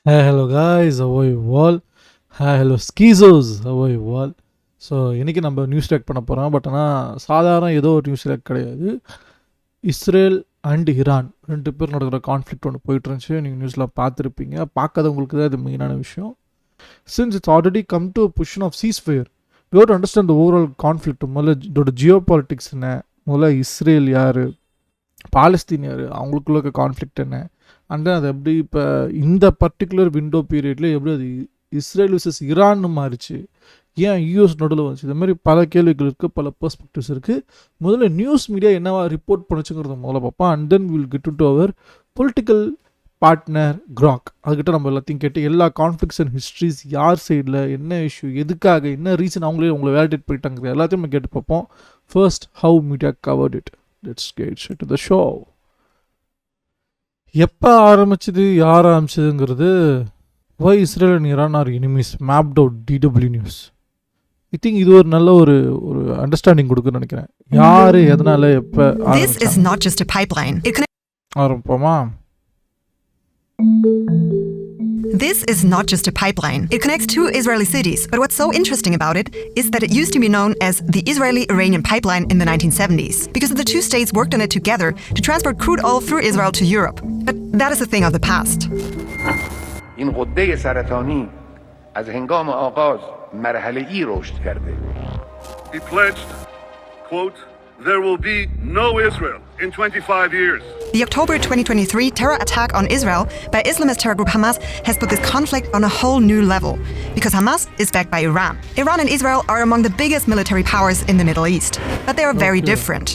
Hi, hello guys, how are you all? Hi, hello schizos, how are you all? So இன்றைக்கி நம்ம news rack பண்ண போகிறோம். But ஆனால் சாதாரண ஏதோ ஒரு நியூஸ் ரேக் கிடையாது. இஸ்ரேல் அண்ட் ஈரான் ரெண்டு பேர் நடக்கிற கான்ஃப்ளிக்ட் ஒன்று போயிட்டு இருந்துச்சு. நீங்கள் நியூஸில் பார்த்துருப்பீங்க. பார்க்காதவங்களுக்கு தான் இது மெயினான விஷயம். Since it's already come to position of ceasefire, we have to understand the overall conflict. முதல்ல இதோட ஜியோ பாலிட்டிக்ஸ் என்ன, முதல்ல இஸ்ரேல் யார், பாலஸ்தீன் யார், அவங்களுக்குள்ள இருக்க கான்ஃப்ளிக்ட் என்ன, அண்ட் அது எப்படி இப்போ இந்த பர்டிகுலர் விண்டோ பீரியடில் எப்படி அது இஸ்ரேல் விசஸ் ஈரான்னு மாறிச்சு, ஏன் யூஎஸ் நடுவில் வந்துச்சு, இது மாதிரி பல கேள்விகள் இருக்குது, பல பெர்ஸ்பெக்டிவ்ஸ் இருக்குது. முதல்ல நியூஸ் மீடியா என்னவா ரிப்போர்ட் பண்ணுச்சுங்கிறத முதல்ல பார்ப்போம். And then will get to our political partner crack. அதுக்கிட்ட நம்ம எல்லாத்தையும் கேட்டு எல்லா கான்ஃப்ளிக்ஸ் அண்ட் ஹிஸ்ட்ரிஸ், யார் சைடில் என்ன இஷ்யூ, எதுக்காக, என்ன ரீசன் உங்களை வேலிடேட் பண்ணிட்டாங்க, எல்லாத்தையும் நம்ம கேட்டு பார்ப்போம். First, how media covered it. Let's get straight to the show. எப்போ ஆரம்பிச்சது, யார் ஆரம்பிச்சதுங்கிறது, why Israel and Iran are enemies mapped out DW news. I think இது ஒரு நல்ல ஒரு அண்டர்ஸ்டாண்டிங் கொடுக்குன்னு நினைக்கிறேன். யார் எதனால எப்போ ஆரம்பிப்போமா? This is not just a pipeline. It connects two Israeli cities, but what's so interesting about it is that it used to be known as the Israeli-Iranian pipeline in the 1970s, because the two states worked on it together to transport crude oil through Israel to Europe. But that is a thing of the past. این غده سرطانی از هنگام آغاز مرحله‌ای رشد کرده. He pledged, quote, "There will be no Israel in 25 years." The October 2023 terror attack on Israel by Islamist terror group Hamas has put this conflict on a whole new level, because Hamas is backed by Iran. Iran and Israel are among the biggest military powers in the Middle East, but they are very different.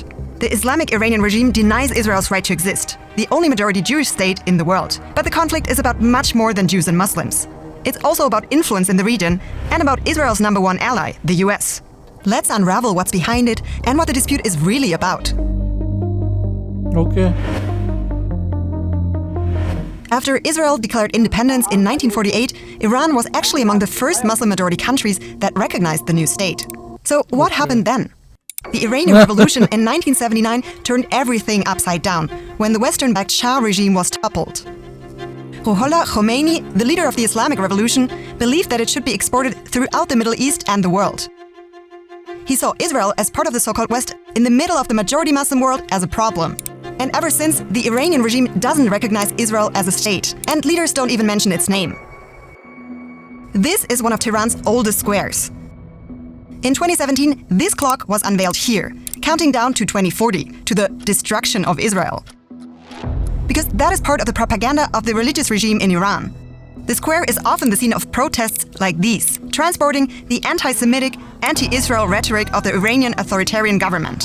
The Islamic Iranian regime denies Israel's right to exist, the only majority Jewish state in the world. But the conflict is about much more than Jews and Muslims. It's also about influence in the region and about Israel's number one ally, the US. Let's unravel what's behind it and what the dispute is really about. Okay. After Israel declared independence in 1948, Iran was actually among the first Muslim-majority countries that recognized the new state. So what happened then? The Iranian Revolution in 1979 turned everything upside down when the Western-backed Shah regime was toppled. Ruhollah Khomeini, the leader of the Islamic Revolution, believed that it should be exported throughout the Middle East and the world. He saw Israel as part of the so-called West in the middle of the majority Muslim world as a problem. And ever since, the Iranian regime doesn't recognize Israel as a state, and leaders don't even mention its name. This is one of Tehran's oldest squares. In 2017, this clock was unveiled here, counting down to 2040, to the destruction of Israel. Because that is part of the propaganda of the religious regime in Iran. The square is often the scene of protests like these, transporting the anti-Semitic, anti-Israel rhetoric of the Iranian authoritarian government.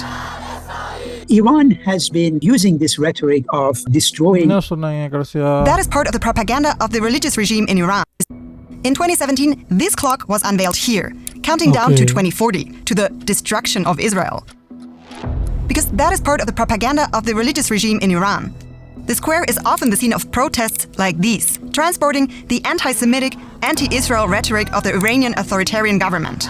Iran has been using this rhetoric of destroying. That is part of the propaganda of the religious regime in Iran. In 2017, this clock was unveiled here, counting down to 2040, to the destruction of Israel. Because that is part of the propaganda of the religious regime in Iran. The square is often the scene of protests like these, transporting the anti-Semitic, anti-Israel rhetoric of the Iranian authoritarian government.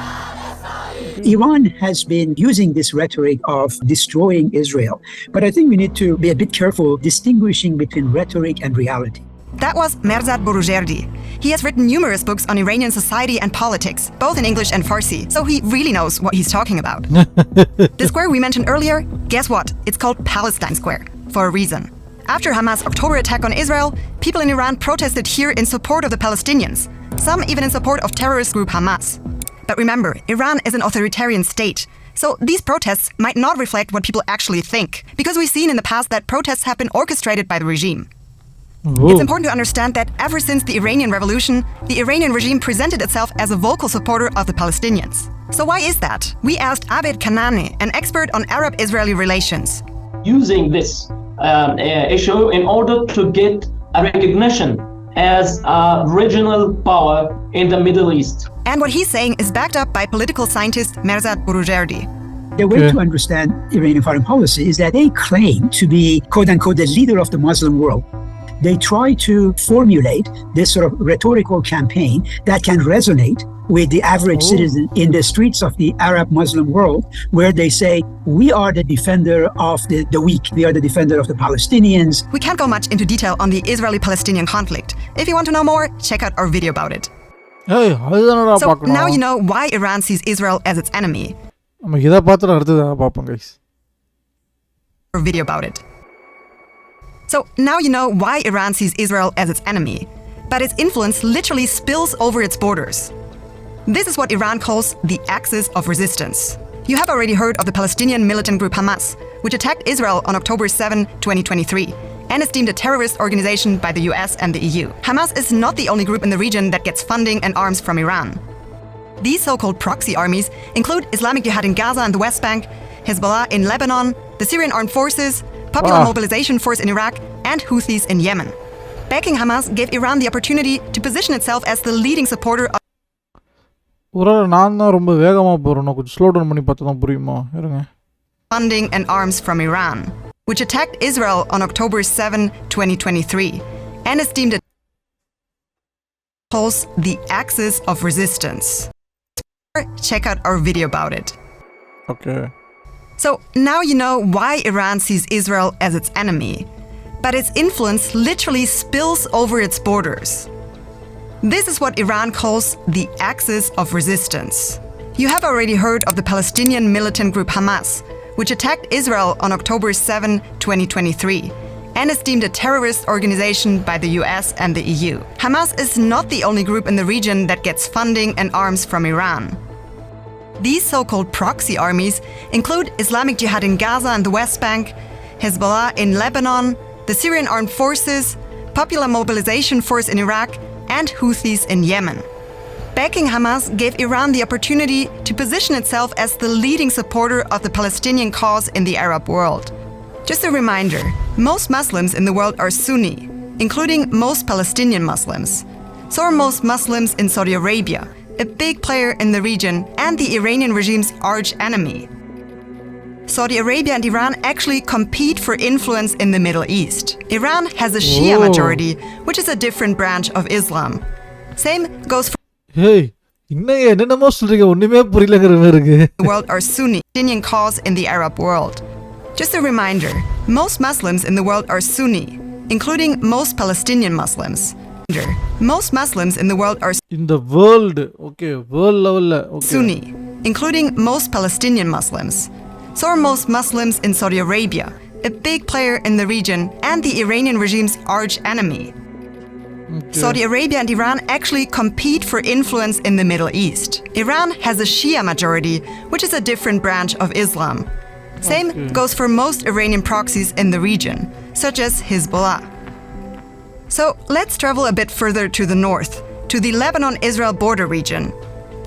Iran has been using this rhetoric of destroying Israel. But I think we need to be a bit careful distinguishing between rhetoric and reality. That was Merzad Boroujerdi. He has written numerous books on Iranian society and politics, both in English and Farsi, so he really knows what he's talking about. The square we mentioned earlier, guess what? It's called Palestine Square, for a reason. After Hamas' October attack on Israel, people in Iran protested here in support of the Palestinians, some even in support of terrorist group Hamas. But remember, Iran is an authoritarian state, so these protests might not reflect what people actually think, because we've seen in the past that protests have been orchestrated by the regime. Whoa. It's important to understand that ever since the Iranian Revolution, the Iranian regime presented itself as a vocal supporter of the Palestinians. So why is that? We asked Abed Kanani, an expert on Arab-Israeli relations. Using this issue in order to get a recognition as a regional power in the Middle East. And what he's saying is backed up by political scientist Merzad Boroujerdi. The way to understand Iranian foreign policy is that they claim to be, quote unquote, the leader of the Muslim world. they try to formulate this sort of rhetorical campaign that can resonate with the average citizen in the streets of the Arab Muslim world, where they say, we are the defender of the weak, we are the defender of the Palestinians. We can't go much into detail on the Israeli-Palestinian conflict. If you want to know more, check out our video about it. ஏய் அதுதானடா So பார்க்கணும். now you know why Iran sees Israel as its enemy. நம்ம இதை பார்த்துட்டு அடுத்தது பார்ப்போம் guys. Our video about it. So now you know why Iran sees Israel as its enemy. But its influence literally spills over its borders. This is what Iran calls the axis of resistance. You have already heard of the Palestinian militant group Hamas, which attacked Israel on October 7, 2023, and is deemed a terrorist organization by the US and the EU. Hamas is not the only group in the region that gets funding and arms from Iran. These so-called proxy armies include Islamic Jihad in Gaza and the West Bank, Hezbollah in Lebanon, the Syrian Armed Forces, Popular Mobilization Force in Iraq, and Houthis in Yemen. Backing Hamas gave Iran the opportunity to position itself as the leading supporter of ஒரு நான் தான் ரொம்ப வேகமாக போகிறேன், கொஞ்சம் slow down பண்ணி பார்த்தா தான் புரியுமா இருங்க. funding and arms from Iran, which attacked Israel on October 7, 2023, and is deemed calls the axis of resistance. Check out our video about it. Okay. So now you know why Iran sees Israel as its enemy, but its influence literally spills over its borders. This is what Iran calls the axis of resistance. You have already heard of the Palestinian militant group Hamas, which attacked Israel on October 7, 2023, and is deemed a terrorist organization by the US and the EU. Hamas is not the only group in the region that gets funding and arms from Iran. These so-called proxy armies include Islamic Jihad in Gaza and the West Bank, Hezbollah in Lebanon, the Syrian Armed Forces, Popular Mobilization Force in Iraq, and Houthis in Yemen. Backing Hamas gave Iran the opportunity to position itself as the leading supporter of the Palestinian cause in the Arab world. Just a reminder, most Muslims in the world are Sunni, including most Palestinian Muslims. So are most Muslims in Saudi Arabia, a big player in the region and the Iranian regime's arch enemy. Saudi Arabia and Iran actually compete for influence in the Middle East. Iran has a Shia majority, which is a different branch of Islam. Same goes for Hey, இன்னும் என்னென்னமோ சொல்றீங்க, ஒண்ணுமே புரியலங்கிற மாதிரி இருக்கு. the world are Sunni, Palestinian cause in the Arab world. Just a reminder, most Muslims in the world are Sunni, including most Palestinian Muslims. Most Muslims in the world are In the world, okay, world level, okay. Sunni, including most Palestinian Muslims. So are most Muslims in Saudi Arabia, a big player in the region and the Iranian regime's arch enemy. Okay. Saudi Arabia and Iran actually compete for influence in the Middle East. Iran has a Shia majority, which is a different branch of Islam. Same goes for most Iranian proxies in the region, such as Hezbollah. So let's travel a bit further to the north, to the Lebanon-Israel border region.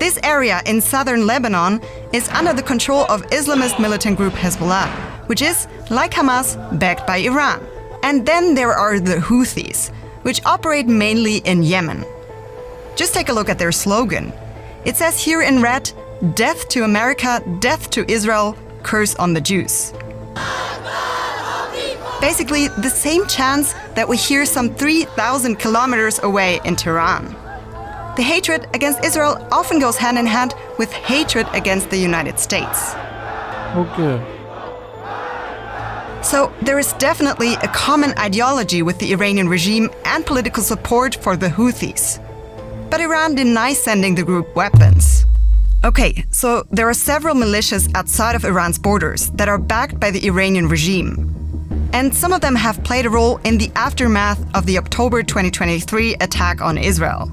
This area in southern Lebanon is under the control of Islamist militant group Hezbollah, which is, like Hamas, backed by Iran. And then there are the Houthis, which operate mainly in Yemen. Just take a look at their slogan. It says here in red, "Death to America, death to Israel, curse on the Jews." Basically, the same chants that we hear some 3,000 kilometers away in Tehran. The hatred against Israel often goes hand in hand with hatred against the United States. Okay. So there is definitely a common ideology with the Iranian regime and political support for the Houthis. But Iran denies sending the group weapons. Okay, so there are several militias outside of Iran's borders that are backed by the Iranian regime. And some of them have played a role in the aftermath of the October 2023 attack on Israel.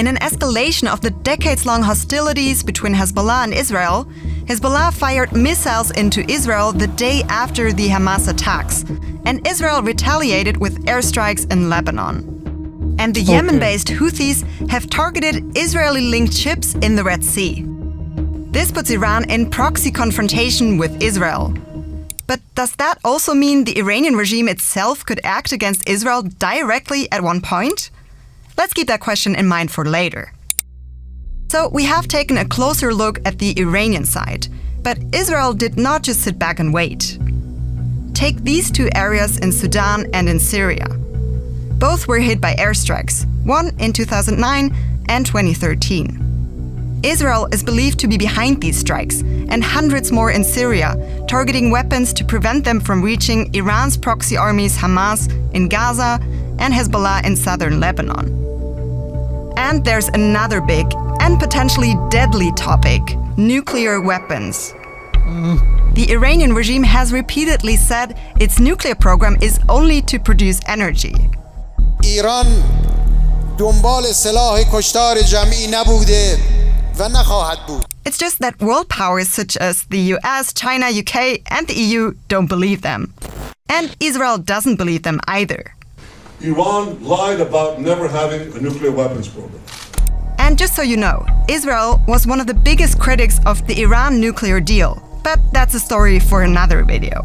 In an escalation of the decades-long hostilities between Hezbollah and Israel, Hezbollah fired missiles into Israel the day after the Hamas attacks, and Israel retaliated with airstrikes in Lebanon. And the Yemen-based Houthis have targeted Israeli-linked ships in the Red Sea. This puts Iran in proxy confrontation with Israel. But does that also mean the Iranian regime itself could act against Israel directly at one point? Let's keep that question in mind for later. So we have taken a closer look at the Iranian side, but Israel did not just sit back and wait. Take these two areas in Sudan and in Syria. Both were hit by airstrikes, one in 2009 and 2013. Israel is believed to be behind these strikes, and hundreds more in Syria, targeting weapons to prevent them from reaching Iran's proxy armies Hamas in Gaza and Hezbollah in southern Lebanon. And there's another big and potentially deadly topic: nuclear weapons. The Iranian regime has repeatedly said its nuclear program is only to produce energy. ایران دنبال سلاح کشتار جمعی نبوده و نخواهد بود. It's just that world powers such as the US, China, UK, and the EU don't believe them. And Israel doesn't believe them either. Iran lied about never having a nuclear weapons program. And just so you know, Israel was one of the biggest critics of the Iran nuclear deal. But that's a story for another video.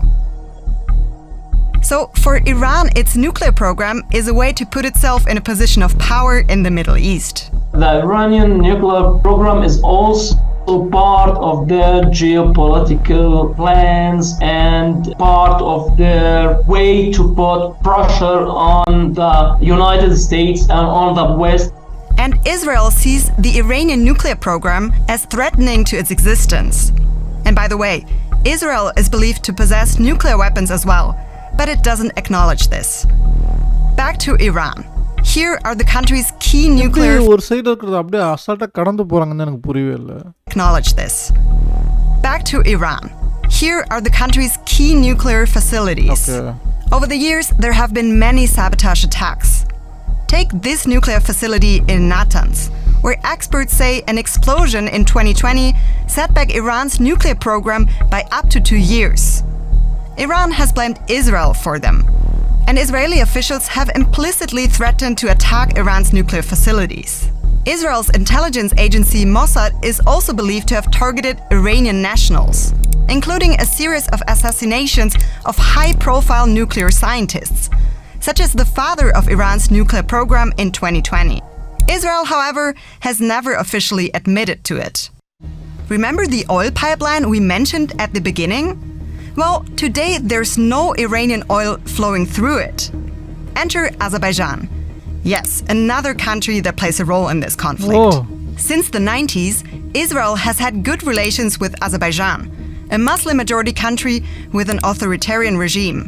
So for Iran, its nuclear program is a way to put itself in a position of power in the Middle East. The Iranian nuclear program is also part of their geopolitical plans and part of their way to put pressure on the United States and on the West. And Israel sees the Iranian nuclear program as threatening to its existence. And by the way, Israel is believed to possess nuclear weapons as well, but it doesn't acknowledge this. Back to Iran. Here are the country's key nuclear ஒரு side இருக்கிறது அப்படியே அசால்ட்டா கடந்து போறாங்கன்னு எனக்கு புரியவே இல்லை. Acknowledge this. Back to Iran. Here are the country's key nuclear facilities. Okay. Over the years, there have been many sabotage attacks. Take this nuclear facility in Natanz, where experts say an explosion in 2020 set back Iran's nuclear program by up to 2 years. Iran has blamed Israel for them, and Israeli officials have implicitly threatened to attack Iran's nuclear facilities. Israel's intelligence agency Mossad is also believed to have targeted Iranian nationals, including a series of assassinations of high-profile nuclear scientists, such as the father of Iran's nuclear program in 2020. Israel, however, has never officially admitted to it. Remember the oil pipeline we mentioned at the beginning? Well, today there's no Iranian oil flowing through it. Enter Azerbaijan. Yes, another country that plays a role in this conflict. Oh. Since the 90s, Israel has had good relations with Azerbaijan, a Muslim-majority country with an authoritarian regime.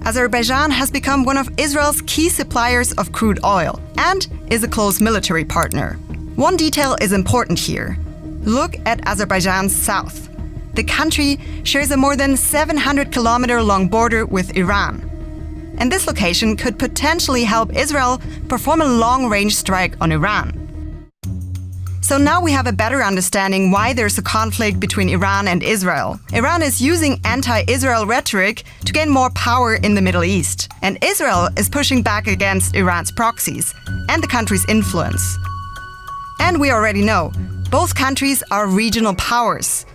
Azerbaijan has become one of Israel's key suppliers of crude oil and is a close military partner. One detail is important here. Look at Azerbaijan's south. The country shares a more than 700-kilometer-long border with Iran. And this location could potentially help Israel perform a long-range strike on Iran. So now we have a better understanding why there's a conflict between Iran and Israel. Iran is using anti-Israel rhetoric to gain more power in the Middle East. And Israel is pushing back against Iran's proxies and the country's influence. And we already know, both countries are regional powers.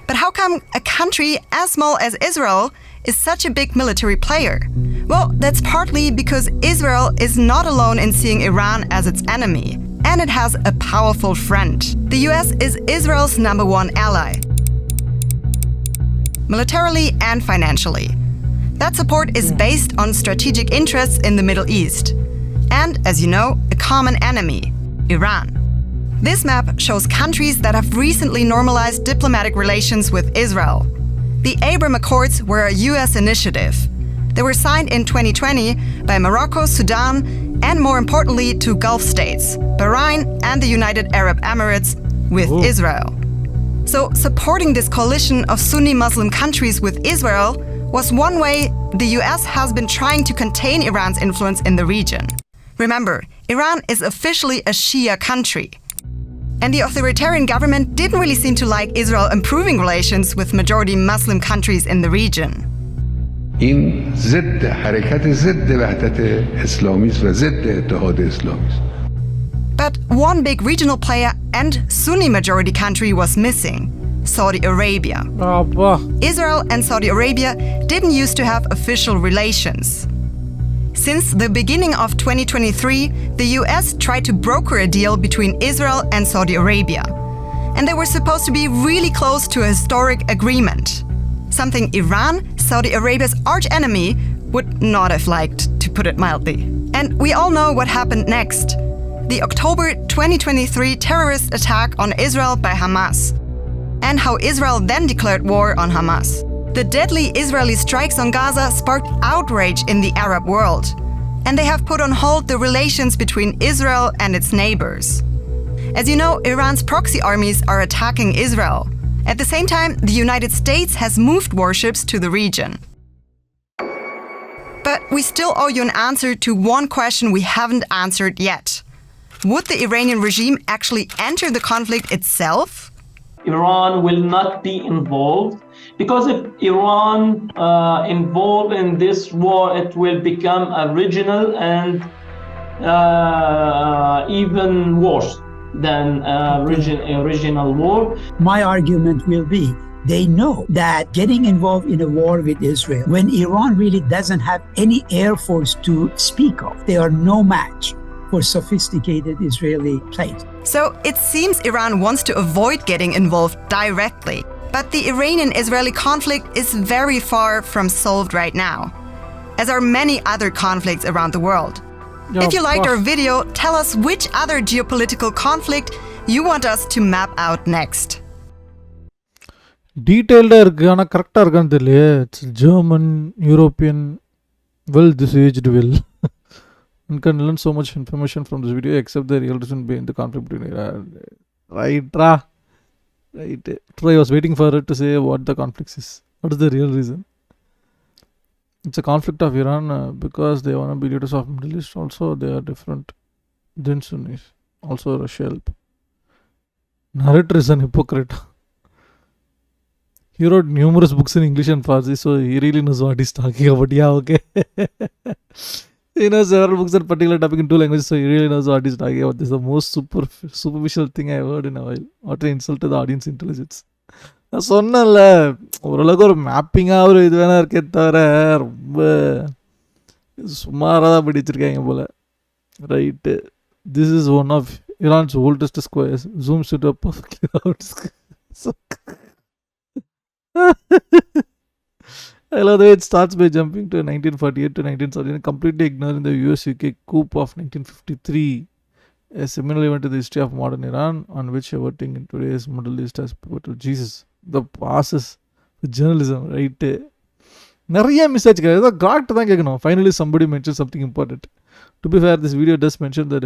But how come a country as small as Israel is such a big military player? Well, that's partly because Israel is not alone in seeing Iran as its enemy, and it has a powerful friend. The US is Israel's #1 ally, militarily and financially. That support is based on strategic interests in the Middle East, and, as you know, a common enemy, Iran. This map shows countries that have recently normalized diplomatic relations with Israel. The Abraham Accords were a US initiative. They were signed in 2020 by Morocco, Sudan, and more importantly, 2 Gulf states, Bahrain and the United Arab Emirates, with Israel. So supporting this coalition of Sunni Muslim countries with Israel was one way the US has been trying to contain Iran's influence in the region. Remember, Iran is officially a Shia country. And the authoritarian government didn't really seem to like Israel improving relations with majority Muslim countries in the region. این ضد حرکت ضد وحدت اسلامی است و ضد اتحاد اسلامی است. But one big regional player and Sunni majority country was missing: Saudi Arabia. Israel and Saudi Arabia didn't used to have official relations. Since the beginning of 2023, the US tried to broker a deal between Israel and Saudi Arabia. And they were supposed to be really close to a historic agreement. Something Iran, Saudi Arabia's arch-enemy, would not have liked, to put it mildly. And we all know what happened next. The October 2023 terrorist attack on Israel by Hamas, and how Israel then declared war on Hamas. The deadly Israeli strikes on Gaza sparked outrage in the Arab world, and they have put on hold the relations between Israel and its neighbors. As you know, Iran's proxy armies are attacking Israel. At the same time, the United States has moved warships to the region. But we still owe you an answer to one question we haven't answered yet. Would the Iranian regime actually enter the conflict itself? Iran will not be involved, because if Iran involved in this war, it will become a regional and even worse than a regional war. My argument will be they know that getting involved in a war with Israel, when Iran really doesn't have any air force to speak of, they are no match for sophisticated Israeli planes. So it seems Iran wants to avoid getting involved directly. But the Iranian-Israeli conflict is very far from solved right now, as are many other conflicts around the world. Yeah, if you liked of our course. video, tell us which other geopolitical conflict you want us to map out next. டீட்டெயில்டாக இருக்குது ஆனால் கரெக்டாக இருக்கான்னு தெரியலையே. It's German European well this aged well and can learn so much information from this video except the real reason behind the conflict between Iran. Right. True, I was waiting for it to say what the conflict is. What is the real reason? It's a conflict of Iran because they want to be leaders of Middle East. Also, they are different than Sunnis. Also, Russia help. Narrator is an hypocrite. He wrote numerous books in English and Farsi, so he really knows what he's talking about. Yeah, okay. He knows several books on particular topic in two languages, so he really knows what he's talking about. This is the most superficial thing I've heard in a while. What an insult to the audience intelligence. நான் சொன்னேன்ல, ஓரளவுக்கு ஒரு மேப்பிங்காக ஒரு இது வேணா இருக்கே தவிர ரொம்ப சுமாராக தான் படிச்சிருக்காங்க போல். Right, this is one of Iran's oldest squares. Zooms it up perfectly out. I love the way it starts by jumping to 1948 to 1979, completely ignoring the US-UK coup of 1953, a seminal event in the history of modern Iran, on which everything in today's Middle East has pivotal. Jesus, the passes with journalism, right? நிறைய miss ஆச்சுக்கா, ஏதோ காட்டு தான் கேட்கணும். Finally somebody mentioned something important. To be fair, this video does mention the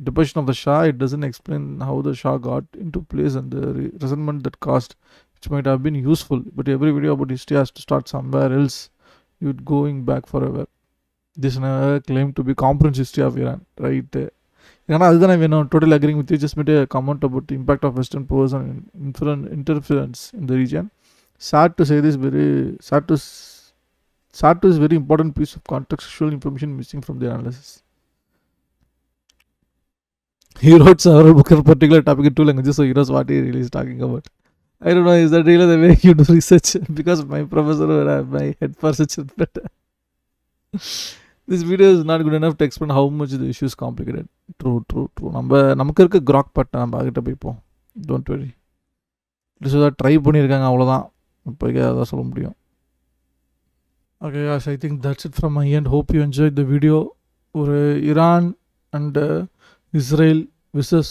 deposition of the Shah. It doesn't explain how the Shah got into place and the resentment that caused, which might have been useful, but every video about history has to start somewhere else. You'd going back forever. This never claimed to be comprehensive history of Iran, right? ஏன்னா அதுதான் வேணும். Totally agreeing with you. Just made a comment about the impact of Western powers and interference in the region. Sad to say this, sad to this very important piece of contextual information missing from the analysis. He wrote several books on a particular topic in two languages, so he knows what he really is talking about. I don't know, is that really the way you do research? Because my professor would have my head for such a better. This video is not good enough to explain how much the issue is complicated. True. நமக்கு இருக்க crack பட்டை நம்ம ஆகிட்ட போய்ப்போம். Don't worry. This is try பண்ணியிருக்காங்க, அவ்வளோதான். இப்போக்கே அதான் சொல்ல முடியும். Okay guys, I think that's it from my end. Hope you enjoyed the video. ஒரு Iran and Israel versus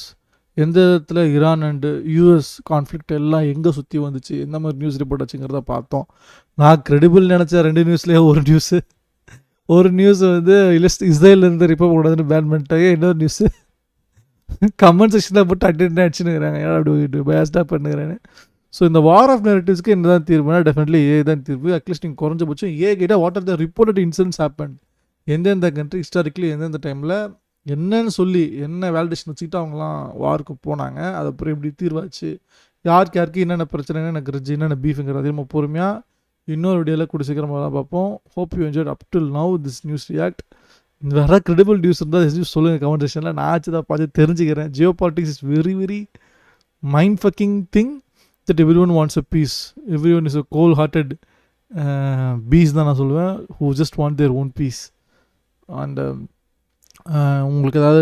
எந்த இடத்துல ஈரான் அண்டு யூஎஸ் கான்ஃப்ளிக்ட் எல்லாம் எங்கே சுற்றி வந்துச்சு, எந்த மாதிரி நியூஸ் ரிப்போர்ட் ஆச்சுங்கிறத பார்த்தோம். நான் கிரெடிபிள் நினச்சேன். 2 நியூஸ்லேயே ஒரு நியூஸ் வந்து இஸ்ரேலேருந்து ரிப்போர்ட் கூடாதுன்னு பேன் பண்ணிட்டாங்க. இன்னொரு நியூஸு கமெண்ட் செக்ஷனில் போட்டு அட்டென்ட் அடிச்சுன்னுங்கிறாங்க, ஏன்னா அப்படி பேஸ்டாக பண்ணுங்கிறேன்னு. ஸோ இந்த வார் ஆஃப் நெரட்டிவ்ஸ்க்கு என்ன தான் தீர்வுனா டெஃபினெட்லி ஏ தான் தீர்வு. அட்லீஸ்ட் நீங்கள் குறைஞ்சபட்சம் ஏ கேட்டால் what are the reported incidents happen, எந்தெந்த கண்ட்ரி ஹிஸ்டாரிக்கலி எந்தெந்த டைமில் என்னன்னு சொல்லி என்ன வேலிடேஷன் வச்சுக்கிட்டு அவங்களாம் வாருக்கு போனாங்க, அது அப்புறம் எப்படி தீர்வாச்சு, யாருக்கு என்னென்ன பிரச்சனை, என்னென்ன கிரிஞ்சு, என்னென்ன பீஃபுங்கிறது நம்ம பொறுமையாக இன்னொரு வீடியோவில் கூட சீக்கிரமாக தான் பார்ப்போம். Hope you enjoyed up till now this news react. வேறு கிரெடிபிள் நியூஸ் இருந்தால் நியூஸ் சொல்லுங்கள் கமெண்ட் செக்ஷனில். நான் ஆச்சு தான் பார்த்து தெரிஞ்சுக்கிறேன். Geopolitics is very very mind fucking thing that everyone wants a piece. Everyone is a cold hearted piece தான் நான் சொல்லுவேன், who just want their own peace. And உங்களுக்கு ஏதாவது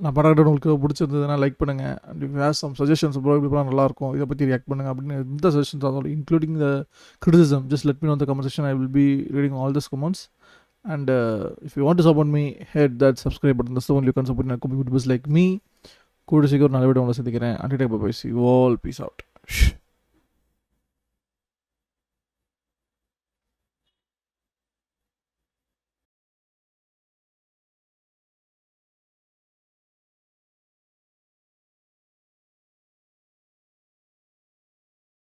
நான் படம் உங்களுக்கு பிடிச்சிருந்ததுன்னா லைக் பண்ணுங்கள். And if has some suggestions bro இப்படி பண்ணால் நல்லாயிருக்கும், இதை பற்றி ரியாக்ட் பண்ணுங்கள் அப்படின்னு எந்த சஜஷன்ஸ் ஆகும், including the criticism, just let me no the comment section. I will be reading all this comments. And if you want to support me, hit that subscribe button. That's the only you can support YouTubers like me. Good to see you. Until next time, bye bye. See you all. Peace out.